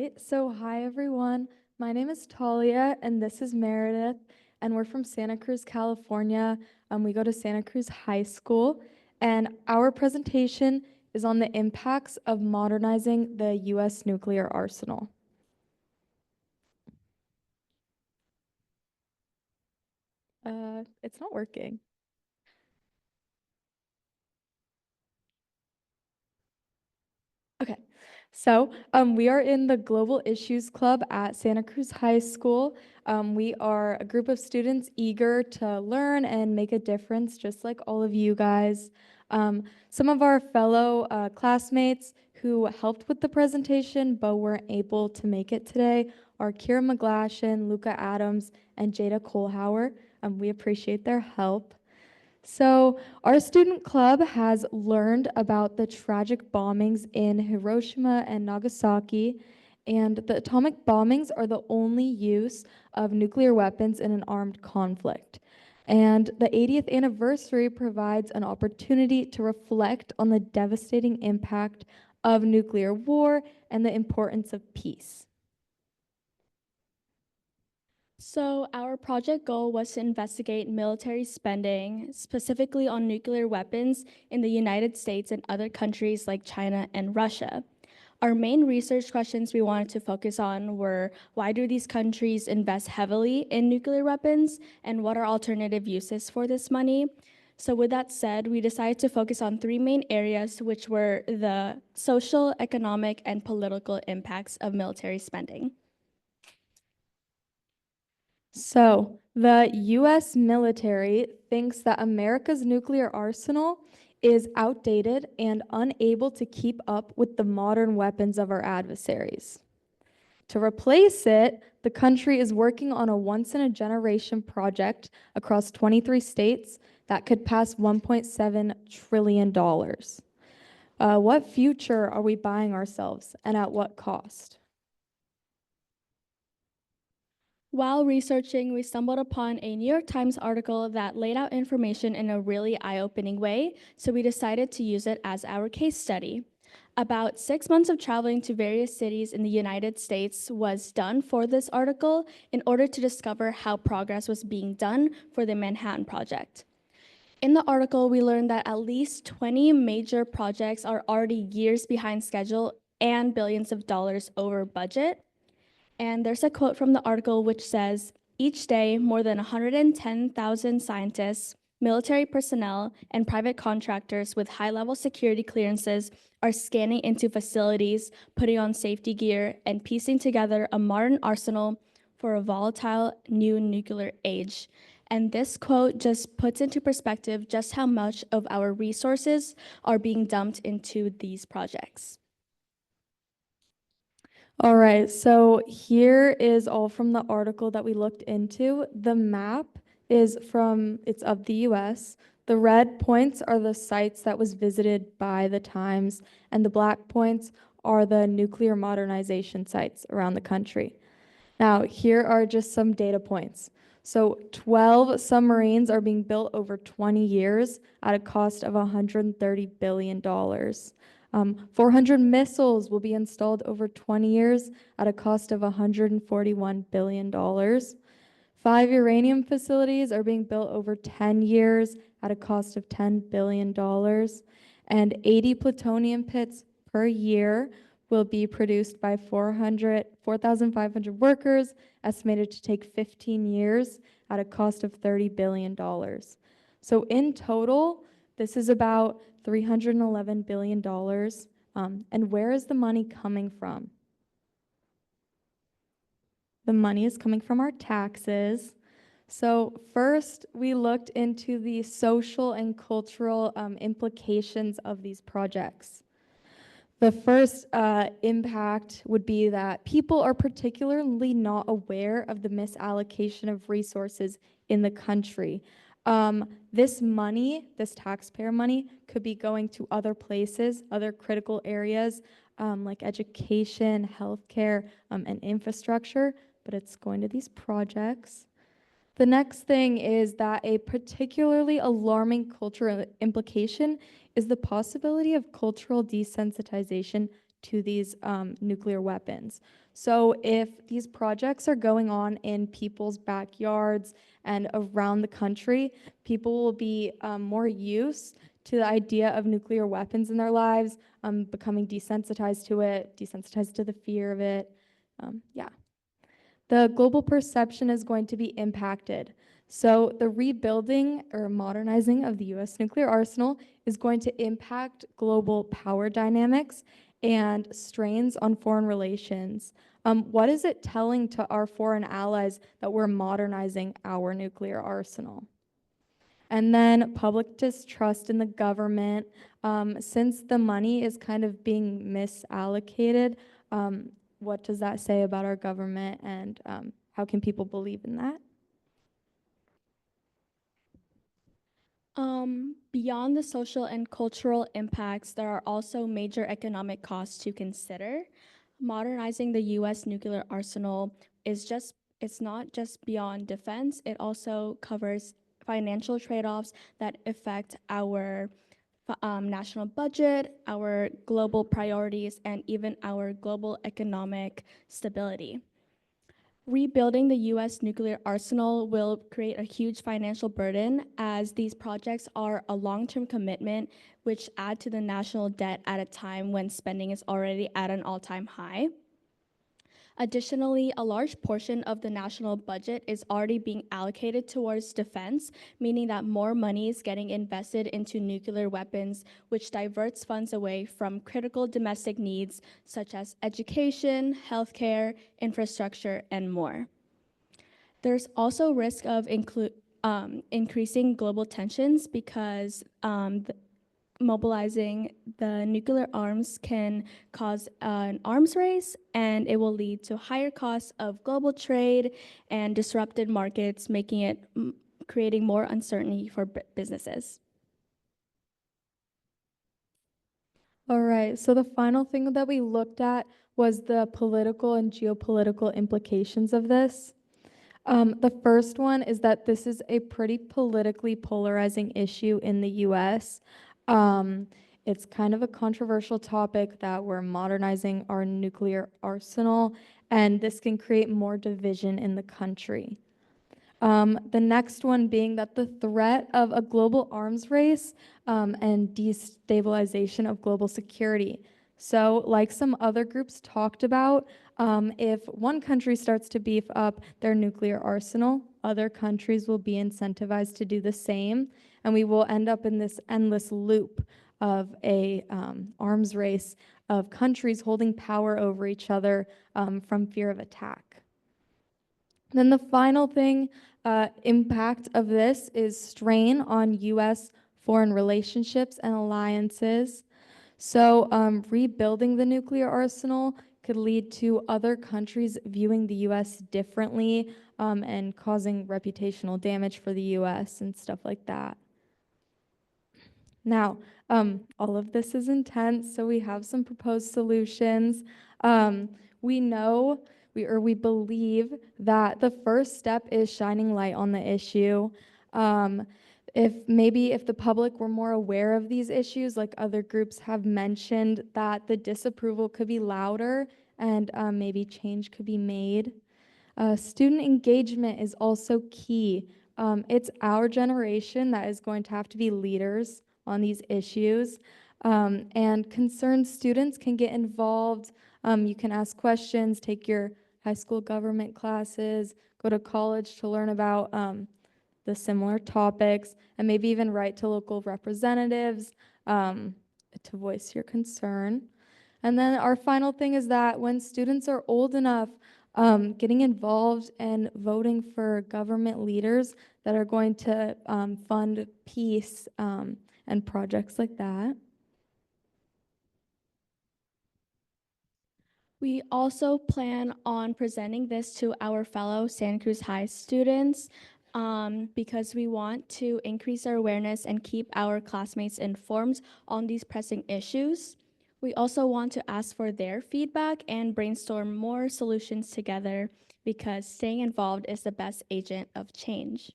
right, so hi everyone. My name is Talia and this is Meredith, and we're from Santa Cruz, California. We go to Santa Cruz High School, and our presentation is on the impacts of modernizing the U.S. nuclear arsenal. It's not working. Okay, so we are in the Global Issues Club at Santa Cruz High School. We are a group of students eager to learn and make a difference, just like all of you guys. Some of our fellow classmates who helped with the presentation but weren't able to make it today are Kira McGlashan, Luca Adams, and Jada Kohlhauer. We appreciate their help. So, our student club has learned about the tragic bombings in Hiroshima and Nagasaki, and the atomic bombings are the only use of nuclear weapons in an armed conflict. And the 80th anniversary provides an opportunity to reflect on the devastating impact of nuclear war and the importance of peace. So, our project goal was to investigate military spending, specifically on nuclear weapons in the United States and other countries like China and Russia. Our main research questions we wanted to focus on were why do these countries invest heavily in nuclear weapons, and what are alternative uses for this money? So, with that said, we decided to focus on three main areas, which were the social, economic, and political impacts of military spending. So, the US military thinks that America's nuclear arsenal is outdated and unable to keep up with the modern weapons of our adversaries. To replace it, the country is working on a once in a generation project across 23 states that could pass $1.7 trillion. What future are we buying ourselves, and at what cost? While researching, we stumbled upon a New York Times article that laid out information in a really eye-opening way, so we decided to use it as our case study. About 6 months of traveling to various cities in the United States was done for this article in order to discover how progress was being done for the Manhattan Project. In the article, we learned that at least 20 major projects are already years behind schedule and billions of dollars over budget. And there's a quote from the article which says, each day, more than 110,000 scientists, military personnel, and private contractors with high-level security clearances are scanning into facilities, putting on safety gear, and piecing together a modern arsenal for a volatile new nuclear age. And this quote just puts into perspective just how much of our resources are being dumped into these projects. All right, so here is all from the article that we looked into. The map is it's of the US. The red points are the sites that was visited by the Times, and the black points are the nuclear modernization sites around the country. Now, here are just some data points. So 12 submarines are being built over 20 years at a cost of $130 billion. 400 missiles will be installed over 20 years at a cost of $141 billion. 5 uranium facilities are being built over 10 years at a cost of $10 billion. And 80 plutonium pits per year will be produced by 4,500 workers, estimated to take 15 years at a cost of $30 billion. So in total, this is about $311 billion. And where is the money coming from? The money is coming from our taxes. So first, we looked into the social and cultural implications of these projects. The first impact would be that people are particularly not aware of the misallocation of resources in the country. This money, this taxpayer money, could be going to other places, other critical areas like education, healthcare, and infrastructure, but it's going to these projects. The next thing is that a particularly alarming cultural implication is the possibility of cultural desensitization to these nuclear weapons. So if these projects are going on in people's backyards and around the country, people will be more used to the idea of nuclear weapons in their lives, becoming desensitized to it, desensitized to the fear of it. Yeah. The global perception is going to be impacted. So the rebuilding or modernizing of the US nuclear arsenal is going to impact global power dynamics and strains on foreign relations. What is it telling to our foreign allies that we're modernizing our nuclear arsenal? And then public distrust in the government. Since the money is kind of being misallocated, what does that say about our government, and how can people believe in that? Beyond the social and cultural impacts, there are also major economic costs to consider. Modernizing the US nuclear arsenal it's not just beyond defense, it also covers financial trade-offs that affect our national budget, our global priorities, and even our global economic stability. Rebuilding the US nuclear arsenal will create a huge financial burden as these projects are a long-term commitment which add to the national debt at a time when spending is already at an all-time high. Additionally, a large portion of the national budget is already being allocated towards defense, meaning that more money is getting invested into nuclear weapons, which diverts funds away from critical domestic needs such as education, healthcare, infrastructure, and more. There's also risk of increasing global tensions because mobilizing the nuclear arms can cause an arms race, and it will lead to higher costs of global trade and disrupted markets, making it creating more uncertainty for businesses. All right, so the final thing that we looked at was the political and geopolitical implications of this. The first one is that this is a pretty politically polarizing issue in the US. It's kind of a controversial topic that we're modernizing our nuclear arsenal, and this can create more division in the country. The next one being that the threat of a global arms race and destabilization of global security. So, like some other groups talked about, if one country starts to beef up their nuclear arsenal, other countries will be incentivized to do the same, and we will end up in this endless loop of a arms race of countries holding power over each other from fear of attack. Then the final thing, impact of this is strain on U.S. foreign relationships and alliances. So rebuilding the nuclear arsenal could lead to other countries viewing the U.S. differently and causing reputational damage for the U.S. and stuff like that. Now, all of this is intense, so we have some proposed solutions. We know, we believe that the first step is shining light on the issue. If the public were more aware of these issues, like other groups have mentioned, that the disapproval could be louder and maybe change could be made. Student engagement is also key. It's our generation that is going to have to be leaders on these issues. And concerned students can get involved. You can ask questions, take your high school government classes, go to college to learn about the similar topics, and maybe even write to local representatives to voice your concern. And then our final thing is that when students are old enough, getting involved and voting for government leaders that are going to fund peace and projects like that. We also plan on presenting this to our fellow Santa Cruz High students because we want to increase our awareness and keep our classmates informed on these pressing issues. We also want to ask for their feedback and brainstorm more solutions together because staying involved is the best agent of change.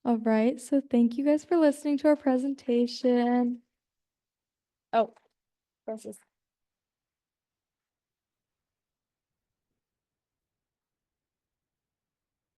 All right, so thank you guys for listening to our presentation. Oh, versus.